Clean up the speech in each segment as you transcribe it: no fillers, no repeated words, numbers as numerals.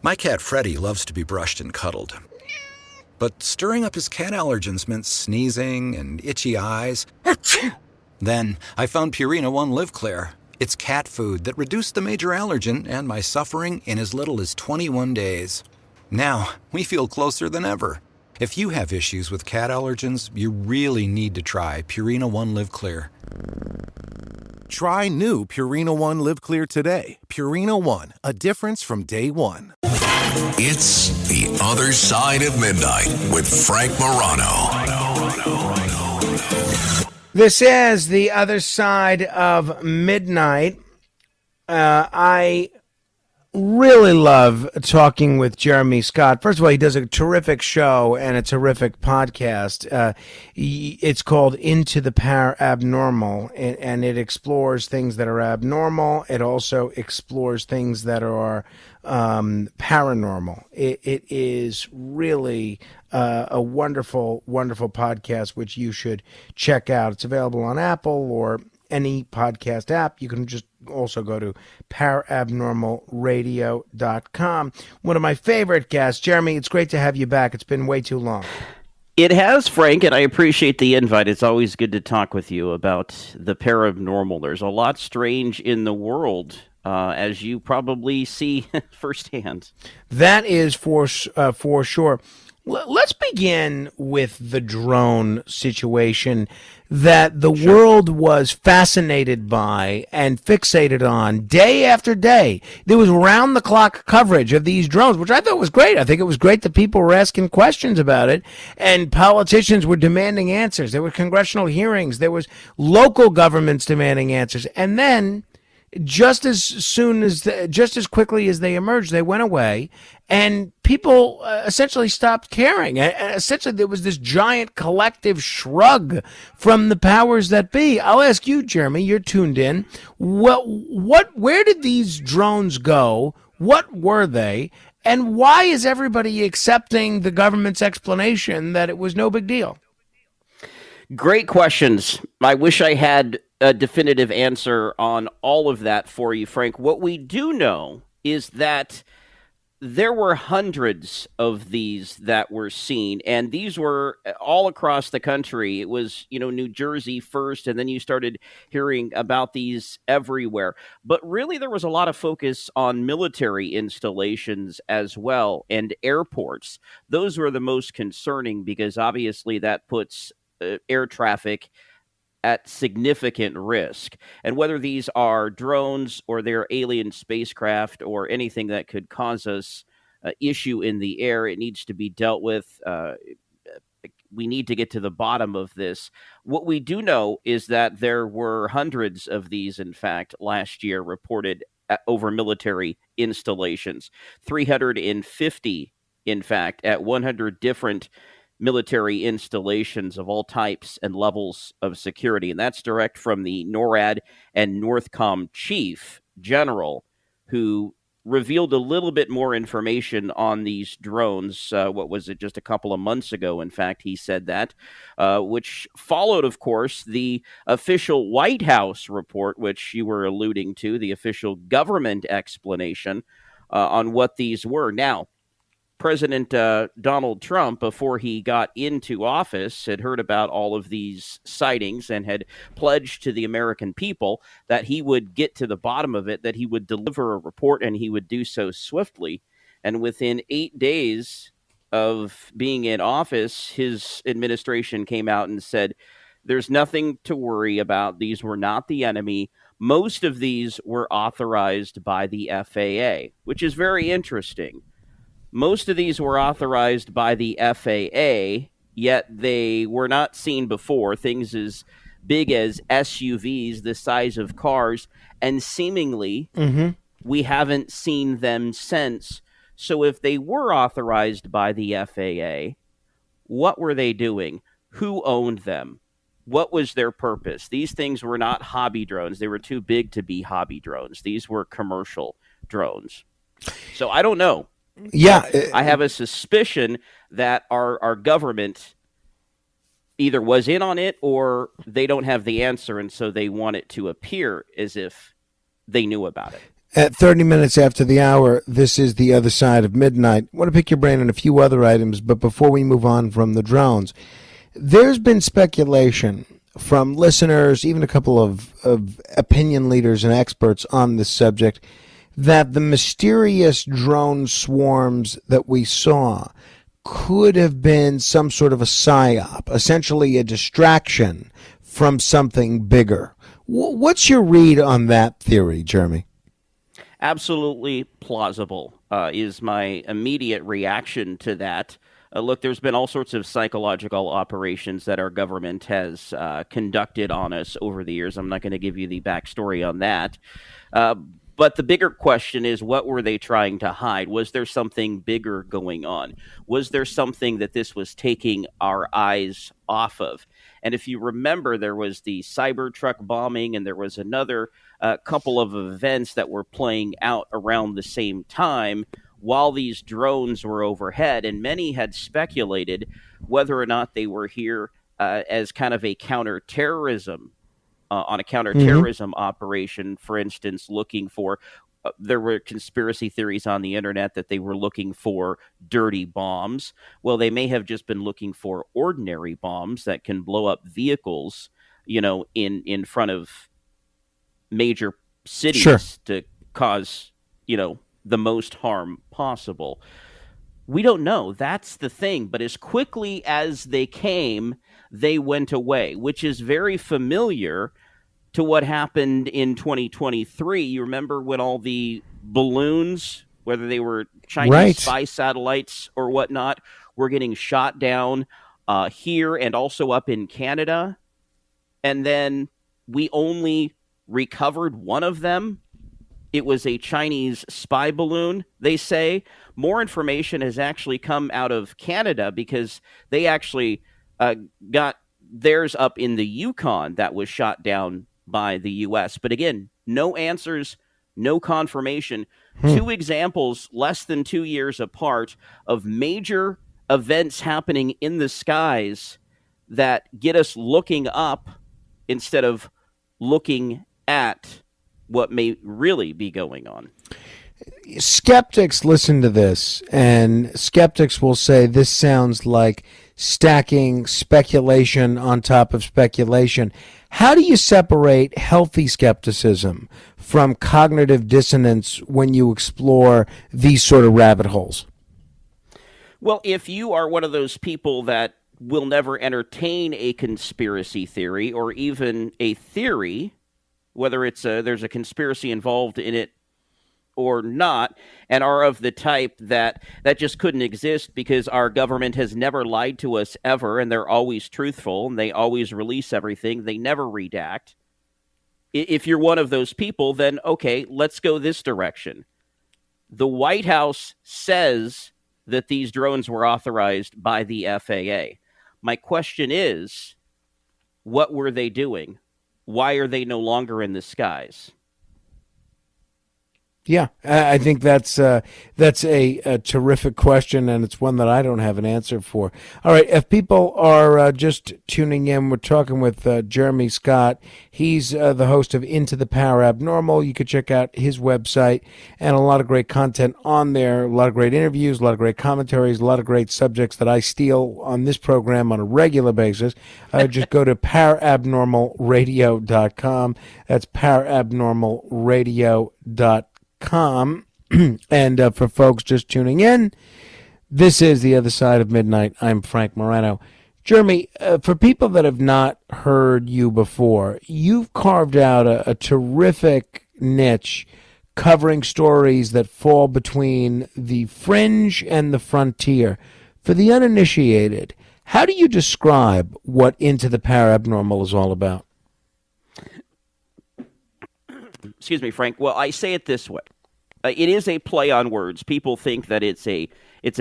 My cat Freddie loves to be brushed and cuddled. But stirring up his cat allergens meant sneezing and itchy eyes. Then I found Purina One Live Clear. It's cat food that reduced the major allergen and my suffering in as little as 21 days. Now, we feel closer than ever. If you have issues with cat allergens, you really need to try Purina One Live Clear. Try new Purina One Live Clear today. Purina One, a difference from day one. It's The Other Side of Midnight with Frank Morano. This is The Other Side of Midnight. I really love talking with Jeremy Scott. First of all, he does a terrific show and a terrific podcast. It's called Into the Parabnormal, and it explores things that are abnormal. It also explores things that are paranormal. It is really a wonderful, wonderful podcast, which you should check out. It's available on Apple or any podcast app. You can just also go to parabnormalradio.com. One of my favorite guests. Jeremy, it's great to have you back. It's been way too long. It has, Frank, and I appreciate the invite. It's always good to talk with you about the paranormal. There's a lot strange in the world, as you probably see firsthand. That is for sure. Let's begin with the drone situation that the world was fascinated by and fixated on day after day. There was round-the-clock coverage of these drones, which I thought was great. I think it was great that people were asking questions about it, and politicians were demanding answers. There were congressional hearings. There was local governments demanding answers. And then just as quickly as they emerged, they went away, and people essentially stopped caring. Essentially, there was this giant collective shrug from the powers that be. I'll ask you, Jeremy, you're tuned in. Where did these drones go? What were they? And why is everybody accepting the government's explanation that it was no big deal? Great questions. I wish I had a definitive answer on all of that for you, Frank. What we do know is that there were hundreds of these that were seen, and these were all across the country. It was, New Jersey first, and then you started hearing about these everywhere. But really, there was a lot of focus on military installations as well, and airports. Those were the most concerning because obviously that puts air traffic at significant risk. And whether these are drones or they're alien spacecraft or anything that could cause us issue in the air, it needs to be dealt with. We need to get to the bottom of this. What we do know is that there were hundreds of these, in fact, last year reported over military installations. 350, in fact, at 100 different military installations of all types and levels of security. And that's direct from the NORAD and NORTHCOM chief general, who revealed a little bit more information on these drones. What was it, just a couple of months ago? In fact, he said that, which followed, of course, the official White House report, which you were alluding to, the official government explanation on what these were. Now, President Donald Trump, before he got into office, had heard about all of these sightings and had pledged to the American people that he would get to the bottom of it, that he would deliver a report, and he would do so swiftly. And within 8 days of being in office, his administration came out and said, there's nothing to worry about. These were not the enemy. Most of these were authorized by the FAA, which is very interesting. Most of these were authorized by the FAA, yet they were not seen before. Things as big as SUVs, the size of cars, and seemingly we haven't seen them since. So if they were authorized by the FAA, what were they doing? Who owned them? What was their purpose? These things were not hobby drones. They were too big to be hobby drones. These were commercial drones. So I don't know. Yeah, I have a suspicion that our government either was in on it or they don't have the answer, and so they want it to appear as if they knew about it. At 30 minutes after the hour, this is The Other Side of Midnight. I want to pick your brain on a few other items, but before we move on from the drones, there's been speculation from listeners, even a couple of opinion leaders and experts on this subject, that the mysterious drone swarms that we saw could have been some sort of a psyop, essentially a distraction from something bigger. What's your read on that theory, Jeremy? Absolutely plausible is my immediate reaction to that. Look, there's been all sorts of psychological operations that our government has conducted on us over the years. I'm not going to give you the backstory on that. But the bigger question is, what were they trying to hide? Was there something bigger going on? Was there something that this was taking our eyes off of? And if you remember, there was the Cybertruck bombing, and there was another couple of events that were playing out around the same time while these drones were overhead. And many had speculated whether or not they were here as kind of a counterterrorism on a counterterrorism operation, for instance, looking for, there were conspiracy theories on the internet that they were looking for dirty bombs. Well, they may have just been looking for ordinary bombs that can blow up vehicles, in front of major cities to cause, the most harm possible. We don't know. That's the thing. But as quickly as they came, they went away, which is very familiar to what happened in 2023. You remember when all the balloons, whether they were Chinese spy satellites or whatnot, were getting shot down here and also up in Canada. And then we only recovered one of them. It was a Chinese spy balloon, they say. More information has actually come out of Canada because they actually got theirs up in the Yukon that was shot down by the U.S. But again, no answers, no confirmation. Two examples less than 2 years apart of major events happening in the skies that get us looking up instead of looking at what may really be going on. Skeptics listen to this, and skeptics will say this sounds like stacking speculation on top of speculation. How do you separate healthy skepticism from cognitive dissonance when you explore these sort of rabbit holes? Well, if you are one of those people that will never entertain a conspiracy theory or even a theory, whether it's there's a conspiracy involved in it or not, and are of the type that just couldn't exist because our government has never lied to us ever, and they're always truthful, and they always release everything, they never redact. If you're one of those people, then okay, let's go this direction. The White House says that these drones were authorized by the FAA. My question is, what were they doing? Why are they no longer in the skies? Yeah, I think that's a terrific question, and it's one that I don't have an answer for. All right, if people are just tuning in, we're talking with Jeremy Scott. He's the host of Into the Parabnormal. You could check out his website and a lot of great content on there, a lot of great interviews, a lot of great commentaries, a lot of great subjects that I steal on this program on a regular basis. Just go to parabnormalradio.com. That's parabnormalradio.com. And for folks just tuning in, this is The Other Side of Midnight. I'm Frank Morano. Jeremy, for people that have not heard you before, you've carved out a terrific niche covering stories that fall between the fringe and the frontier. For the uninitiated, how do you describe what Into the Parabnormal is all about? Excuse me, Frank. Well, I say it this way. It is a play on words. People think that it's a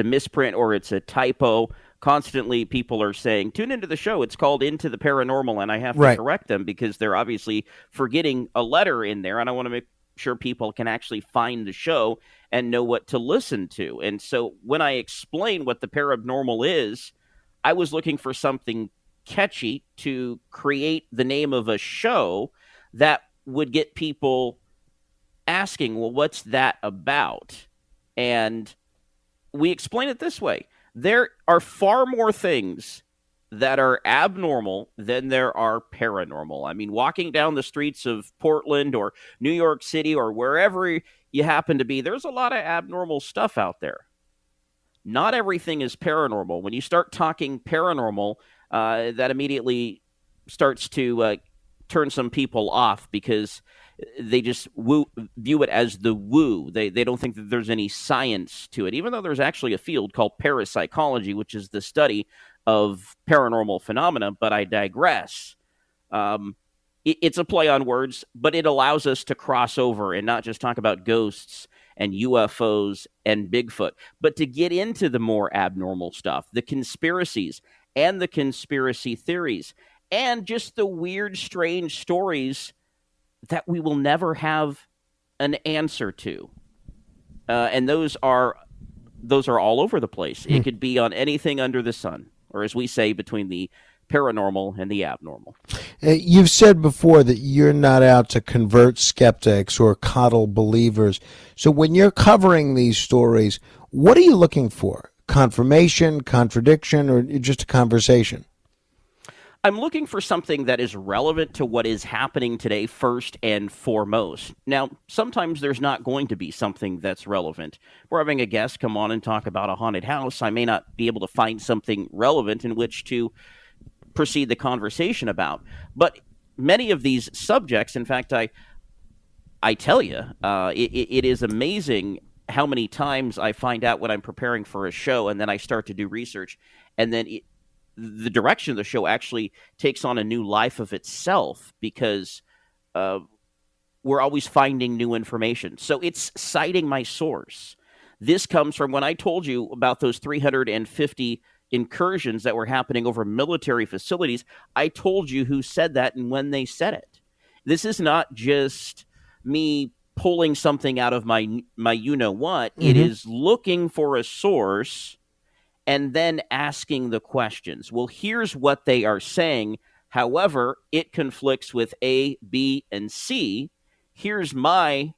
misprint or it's a typo. Constantly, people are saying, tune into the show. It's called Into the Paranormal, and I have to correct them because they're obviously forgetting a letter in there, and I want to make sure people can actually find the show and know what to listen to. And so when I explain what the paranormal is, I was looking for something catchy to create the name of a show that would get people asking, well, what's that about? And we explain it this way. There are far more things that are abnormal than there are paranormal. I mean, walking down the streets of Portland or New York City or wherever you happen to be, there's a lot of abnormal stuff out there. Not everything is paranormal. When you start talking paranormal, that immediately starts to turn some people off because they just view it as the woo. They don't think that there's any science to it, even though there's actually a field called parapsychology, which is the study of paranormal phenomena. But I digress. It's a play on words, but it allows us to cross over and not just talk about ghosts and UFOs and Bigfoot, but to get into the more abnormal stuff, the conspiracies and the conspiracy theories, and just the weird, strange stories that we will never have an answer to. And those are all over the place. It could be on anything under the sun, or as we say, between the paranormal and the abnormal. You've said before that you're not out to convert skeptics or coddle believers. So when you're covering these stories, what are you looking for? Confirmation, contradiction, or just a conversation? I'm looking for something that is relevant to what is happening today first and foremost. Now, sometimes there's not going to be something that's relevant. We're having a guest come on and talk about a haunted house. I may not be able to find something relevant in which to proceed the conversation about. But many of these subjects, in fact, I tell you, it is amazing how many times I find out when I'm preparing for a show, and then I start to do research, and then the direction of the show actually takes on a new life of itself because we're always finding new information. So it's citing my source. This comes from when I told you about those 350 incursions that were happening over military facilities. I told you who said that and when they said it. This is not just me pulling something out of my you-know-what. Mm-hmm. It is looking for a source and then asking the questions. Well, here's what they are saying. However, it conflicts with A, B, and C. Here's my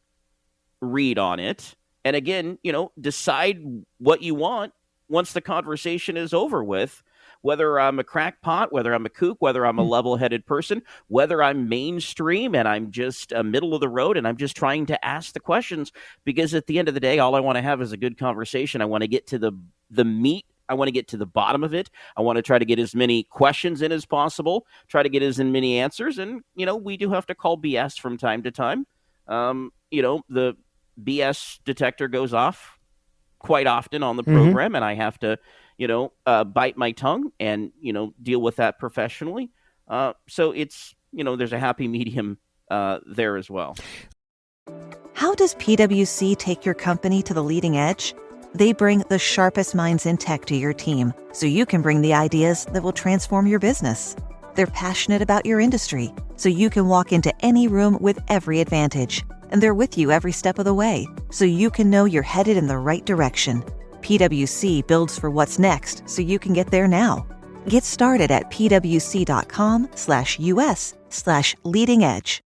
read on it. And again, decide what you want once the conversation is over with, whether I'm a crackpot, whether I'm a kook, whether I'm a level-headed person, whether I'm mainstream and I'm just middle of the road and I'm just trying to ask the questions, because at the end of the day, all I want to have is a good conversation. I want to get to the meat. I want to get to the bottom of it. I want to try to get as many questions in as possible, try to get as many answers. And, we do have to call BS from time to time. The BS detector goes off quite often on the program, and I have to, bite my tongue and, deal with that professionally. So it's, there's a happy medium there as well. How does PwC take your company to the leading edge? They bring the sharpest minds in tech to your team so you can bring the ideas that will transform your business. They're passionate about your industry so you can walk into any room with every advantage. And they're with you every step of the way so you can know you're headed in the right direction. PwC builds for what's next so you can get there now. Get started at pwc.com/us/leading edge.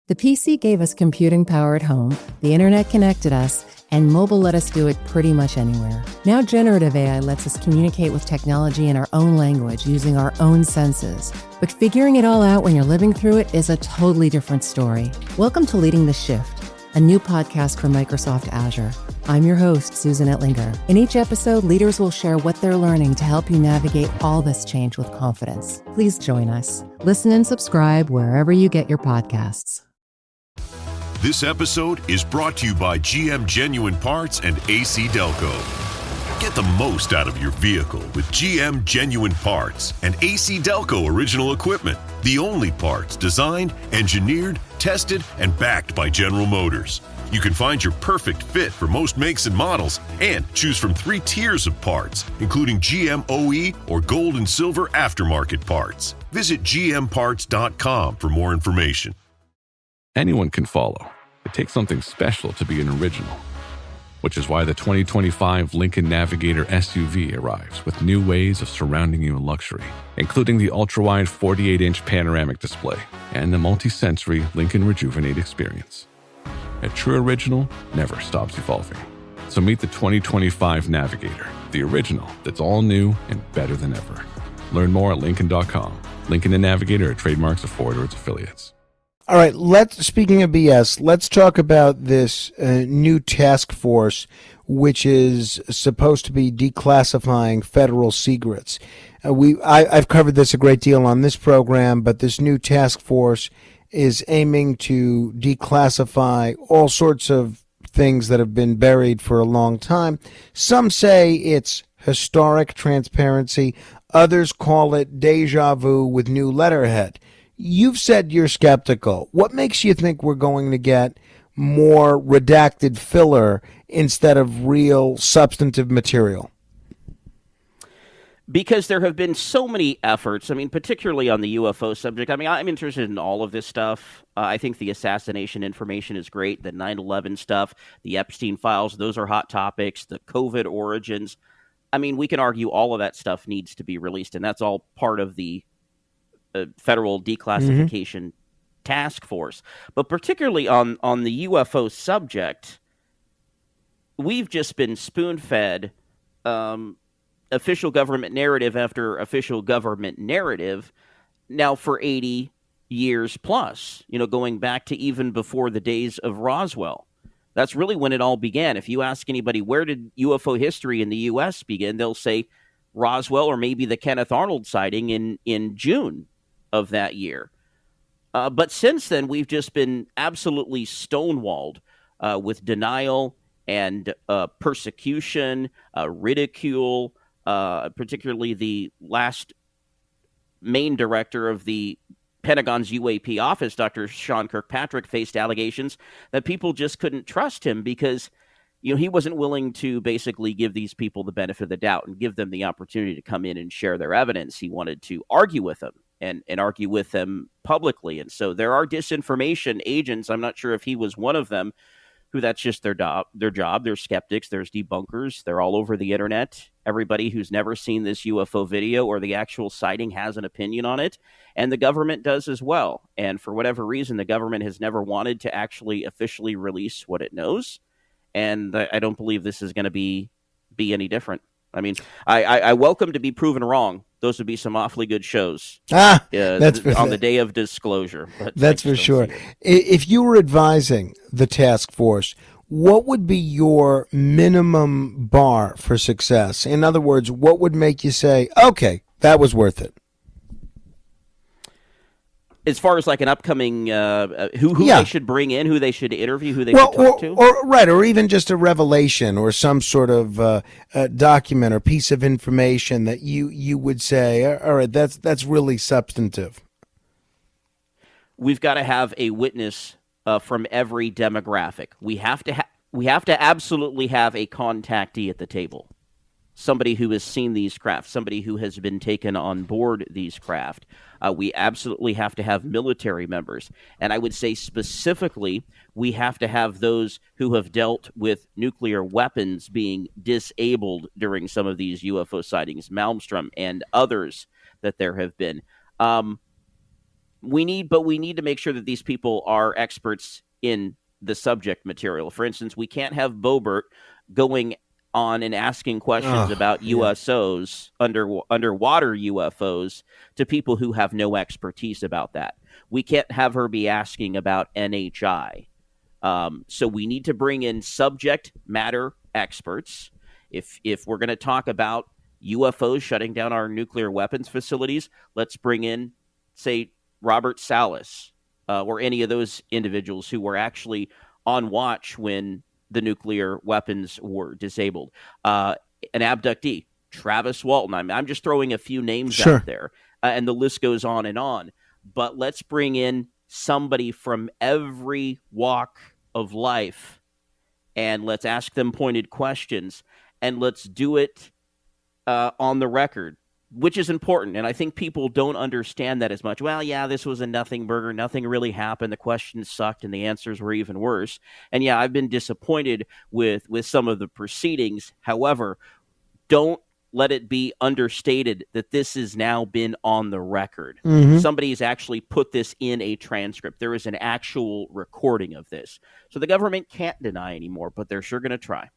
The PC gave us computing power at home, the internet connected us, and mobile let us do it pretty much anywhere. Now generative AI lets us communicate with technology in our own language using our own senses. But figuring it all out when you're living through it is a totally different story. Welcome to Leading the Shift, a new podcast from Microsoft Azure. I'm your host, Susan Ettlinger. In each episode, leaders will share what they're learning to help you navigate all this change with confidence. Please join us. Listen and subscribe wherever you get your podcasts. This episode is brought to you by GM Genuine Parts and AC Delco. Get the most out of your vehicle with GM Genuine Parts and AC Delco original equipment. The only parts designed, engineered, tested, and backed by General Motors. You can find your perfect fit for most makes and models and choose from 3 tiers of parts, including GM OE or gold and silver aftermarket parts. Visit gmparts.com for more information. Anyone can follow. It takes something special to be an original, which is why the 2025 Lincoln Navigator SUV arrives with new ways of surrounding you in luxury, including the ultra-wide 48-inch panoramic display and the multi-sensory Lincoln Rejuvenate experience. A true original never stops evolving. So meet the 2025 Navigator, the original that's all new and better than ever. Learn more at Lincoln.com. Lincoln and Navigator are trademarks of Ford or its affiliates. All right, speaking of BS, let's talk about this new task force, which is supposed to be declassifying federal secrets. I've covered this a great deal on this program, but this new task force is aiming to declassify all sorts of things that have been buried for a long time. Some say it's historic transparency. Others call it deja vu with new letterhead. You've said you're skeptical. What makes you think we're going to get more redacted filler instead of real substantive material? Because there have been so many efforts, I mean, particularly on the UFO subject. I mean, I'm interested in all of this stuff. I think the assassination information is great. The 9/11 stuff, the Epstein files, those are hot topics. The COVID origins. I mean, we can argue all of that stuff needs to be released, and that's all part of the federal declassification task force. But particularly on the UFO subject, we've just been spoon-fed official government narrative after official government narrative now for 80 years plus, going back to even before the days of Roswell. That's really when it all began. If you ask anybody, where did UFO history in the U.S. begin, they'll say Roswell or maybe the Kenneth Arnold sighting in June of that year. But since then, we've just been absolutely stonewalled with denial and persecution, ridicule, particularly the last main director of the Pentagon's UAP office, Dr. Sean Kirkpatrick, faced allegations that people just couldn't trust him because he wasn't willing to basically give these people the benefit of the doubt and give them the opportunity to come in and share their evidence. He wanted to argue with them and argue with them publicly. And so there are disinformation agents. I'm not sure if he was one of them, who that's just their job. There's skeptics, there's debunkers. They're all over the internet. Everybody who's never seen this UFO video or the actual sighting has an opinion on it, and the government does as well. And for whatever reason, the government has never wanted to actually officially release what it knows, and I don't believe this is going to be any different. I mean, I welcome to be proven wrong. Those would be some awfully good shows that's on the day of disclosure. But that's for sure. If you were advising the task force, what would be your minimum bar for success? In other words, what would make you say, okay, that was worth it? As far as like an upcoming, who they should bring in, who they should interview, who they should talk to? Or even just a revelation or some sort of document or piece of information that you would say, all right, that's really substantive. We've got to have a witness from every demographic. We have to absolutely have a contactee at the table. Somebody who has seen these craft, somebody who has been taken on board these craft. We absolutely have to have military members. And I would say specifically, we have to have those who have dealt with nuclear weapons being disabled during some of these UFO sightings, Malmstrom and others that there have been. We need to make sure that these people are experts in the subject material. For instance, we can't have Boebert going on and asking questions about USOs, underwater UFOs, to people who have no expertise about that. We can't have her be asking about NHI. So we need to bring in subject matter experts. If we're going to talk about UFOs shutting down our nuclear weapons facilities, let's bring in, say, Robert Salas or any of those individuals who were actually on watch when the nuclear weapons were disabled. An abductee, Travis Walton. I'm just throwing a few names out there, and the list goes on and on. But let's bring in somebody from every walk of life, and let's ask them pointed questions, and let's do it on the record, which is important. And I think people don't understand that as much. Well, yeah, this was a nothing burger. Nothing really happened. The questions sucked and the answers were even worse. And yeah, I've been disappointed with some of the proceedings. However, don't let it be understated that this has now been on the record. Somebody's actually put this in a transcript. There is an actual recording of this. So the government can't deny anymore, but they're sure going to try.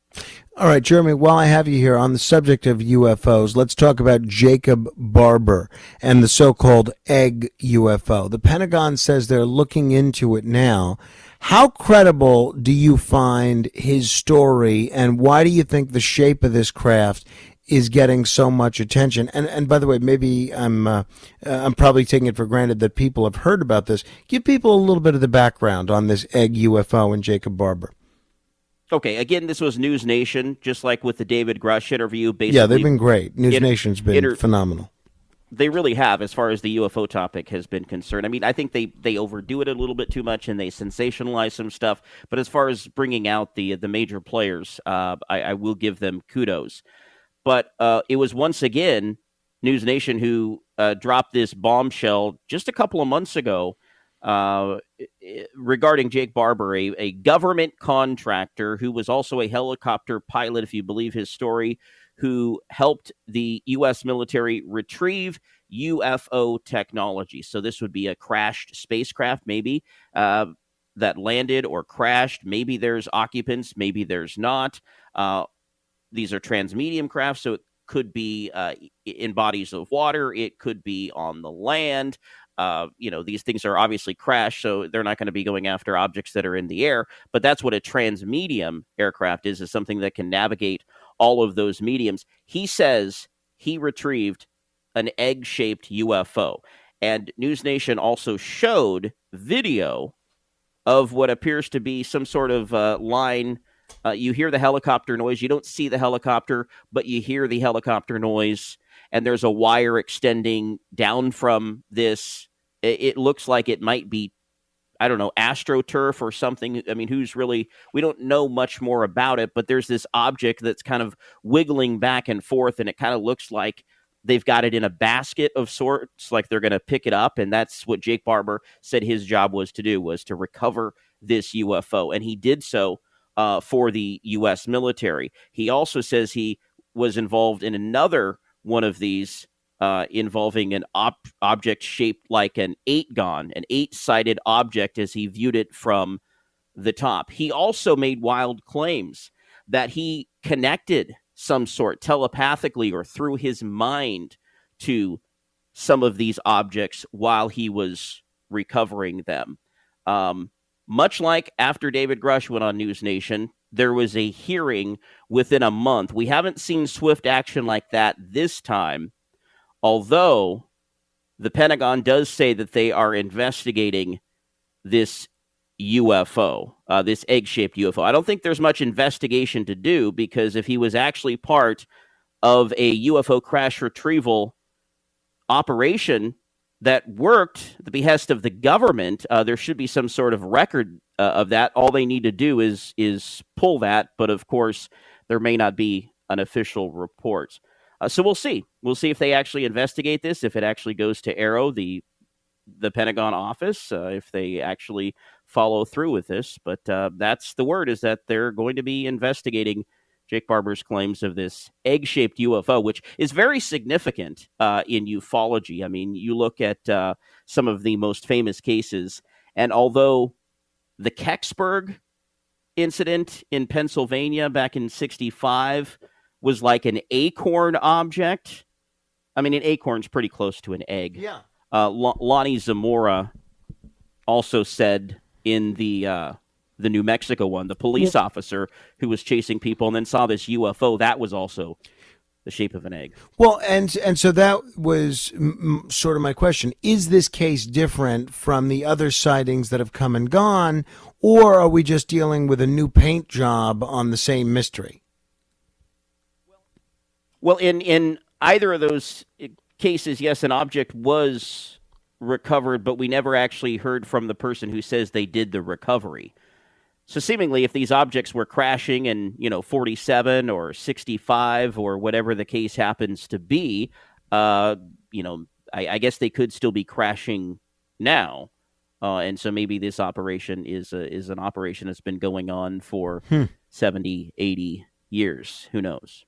All right, Jeremy, while I have you here on the subject of UFOs, let's talk about Jacob Barber and the so-called egg UFO. The Pentagon says they're looking into it now. How credible do you find his story, and why do you think the shape of this craft is getting so much attention? And by the way, maybe I'm probably taking it for granted that people have heard about this. Give people a little bit of the background on this egg UFO and Jacob Barber. Okay, again, this was News Nation, just like with the David Grush interview. Basically, yeah, they've been great. News Nation's been phenomenal. They really have, as far as the UFO topic has been concerned. I mean, I think they overdo it a little bit too much, and they sensationalize some stuff. But as far as bringing out the major players, I will give them kudos. But it was once again News Nation who dropped this bombshell just a couple of months ago regarding Jake Barber, a government contractor who was also a helicopter pilot, if you believe his story, who helped the U.S. military retrieve UFO technology. So this would be a crashed spacecraft, maybe, that landed or crashed. Maybe there's occupants, maybe there's not. These are transmedium craft, so it could be in bodies of water. It could be on the land. These things are obviously crashed, so they're not going to be going after objects that are in the air. But that's what a transmedium aircraft is something that can navigate all of those mediums. He says he retrieved an egg-shaped UFO. And News Nation also showed video of what appears to be some sort of line. You hear the helicopter noise. You don't see the helicopter, but you hear the helicopter noise. And there's a wire extending down from this. It looks like it might be, I don't know, AstroTurf or something. I mean, we don't know much more about it, but there's this object that's kind of wiggling back and forth, and it kind of looks like they've got it in a basket of sorts, like they're going to pick it up. And that's what Jake Barber said his job was to do, was to recover this UFO. And he did so for the U.S. military. He also says he was involved in another one of these involving an object shaped like an eight-sided object as he viewed it from the top. He also made wild claims that he connected some sort telepathically or through his mind to some of these objects while he was recovering them. Much like after David Grush went on News Nation, there was a hearing within a month. We haven't seen swift action like that this time, although the Pentagon does say that they are investigating this UFO, this egg-shaped UFO. I don't think there's much investigation to do, because if he was actually part of a UFO crash retrieval operation that worked at the behest of the government, there should be some sort of record of that. All they need to do is pull that, but of course, there may not be an official report. So we'll see. We'll see if they actually investigate this, if it actually goes to Arrow, the Pentagon office, if they actually follow through with this. But that's the word, is that they're going to be investigating Jake Barber's claims of this egg-shaped UFO, which is very significant in ufology. I mean, you look at some of the most famous cases, and although the Kecksburg incident in Pennsylvania back in 1965 was like an acorn object, I mean, an acorn's pretty close to an egg. Yeah. Lonnie Zamora also said in the New Mexico one, the police officer who was chasing people and then saw this UFO, that was also the shape of an egg. Well, and so that was sort of my question. Is this case different from the other sightings that have come and gone, or are we just dealing with a new paint job on the same mystery? Well, in either of those cases, yes, an object was recovered, but we never actually heard from the person who says they did the recovery. So seemingly, if these objects were crashing in, 47 or 65 or whatever the case happens to be, I guess they could still be crashing now. And so maybe this operation is an operation that's been going on for 70, 80 years. Who knows?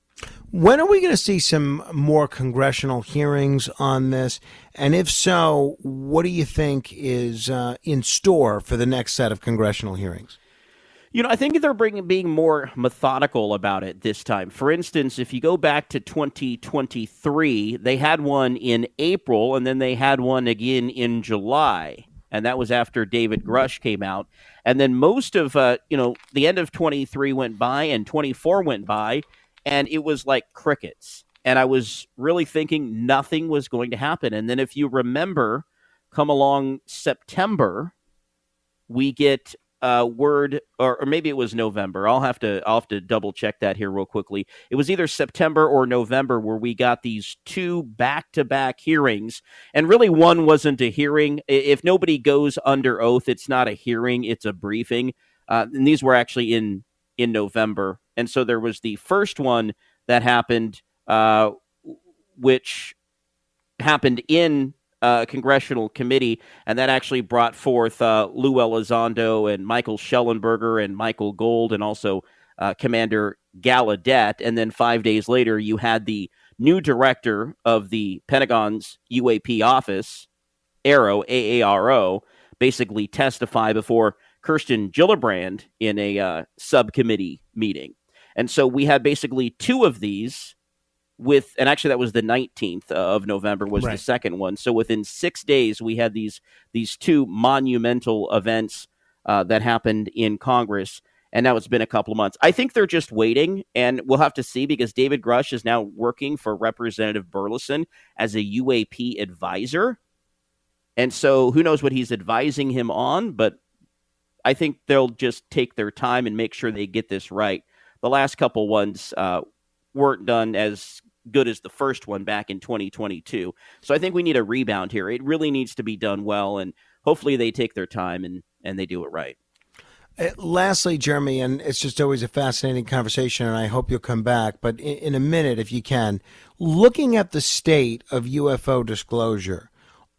When are we going to see some more congressional hearings on this? And if so, what do you think is in store for the next set of congressional hearings? I think they're being more methodical about it this time. For instance, if you go back to 2023, they had one in April, and then they had one again in July. And that was after David Grush came out. And then most of, the end of 23 went by and 24 went by, and it was like crickets. And I was really thinking nothing was going to happen. And then if you remember, come along September, we get word, or maybe it was November. I'll have to double check that here real quickly. It was either September or November where we got these two back-to-back hearings, and really one wasn't a hearing. If nobody goes under oath, it's not a hearing; it's a briefing. And these were actually in November, and so there was the first one that happened, which happened in congressional committee, and that actually brought forth Lou Elizondo and Michael Schellenberger and Michael Gold and also Commander Gallaudet. And then 5 days later, you had the new director of the Pentagon's UAP office, AARO, basically testify before Kirsten Gillibrand in a subcommittee meeting. And so we had basically two of these and actually that was the 19th of November was the second one. So within 6 days, we had these two monumental events that happened in Congress, and now it's been a couple of months. I think they're just waiting, and we'll have to see, because David Grush is now working for Representative Burleson as a UAP advisor. And so who knows what he's advising him on, but I think they'll just take their time and make sure they get this right. The last couple ones weren't done as good as the first one back in 2022. So I think we need a rebound here. It really needs to be done well, and hopefully they take their time and they do it right. Lastly, Jeremy, and it's just always a fascinating conversation, and I hope you'll come back, but in a minute, if you can, looking at the state of UFO disclosure,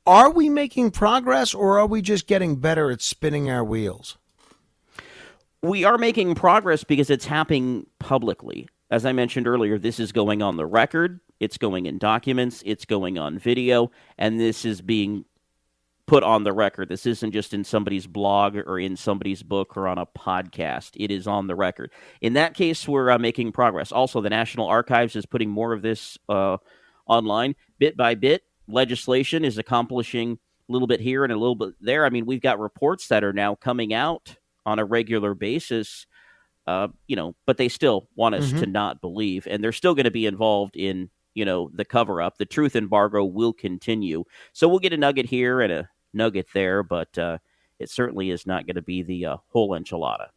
are we making progress, or are we just getting better at spinning our wheels? We are making progress because it's happening publicly. As I mentioned earlier, this is going on the record, it's going in documents, it's going on video, and this is being put on the record. This isn't just in somebody's blog or in somebody's book or on a podcast. It is on the record. In that case, we're making progress. Also, the National Archives is putting more of this online. Bit by bit, legislation is accomplishing a little bit here and a little bit there. I mean, we've got reports that are now coming out on a regular basis, but they still want us to not believe, and they're still going to be involved in, the cover-up. The truth embargo will continue. So we'll get a nugget here and a nugget there, but it certainly is not going to be the whole enchilada,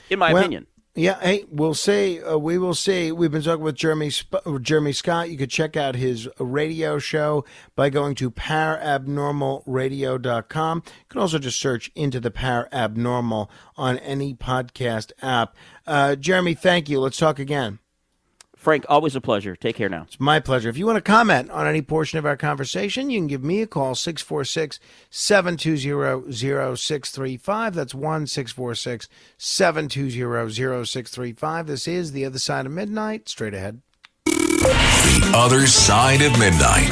in my opinion. Yeah, hey, we'll see. We will see. We've been talking with Jeremy Scott. You could check out his radio show by going to parabnormalradio.com. You can also just search Into the Parabnormal on any podcast app. Jeremy, thank you. Let's talk again. Frank, always a pleasure. Take care now. It's my pleasure. If you want to comment on any portion of our conversation, you can give me a call, 646-720-0635. That's 1-646-720-0635. This is The Other Side of Midnight. Straight ahead. The Other Side of Midnight.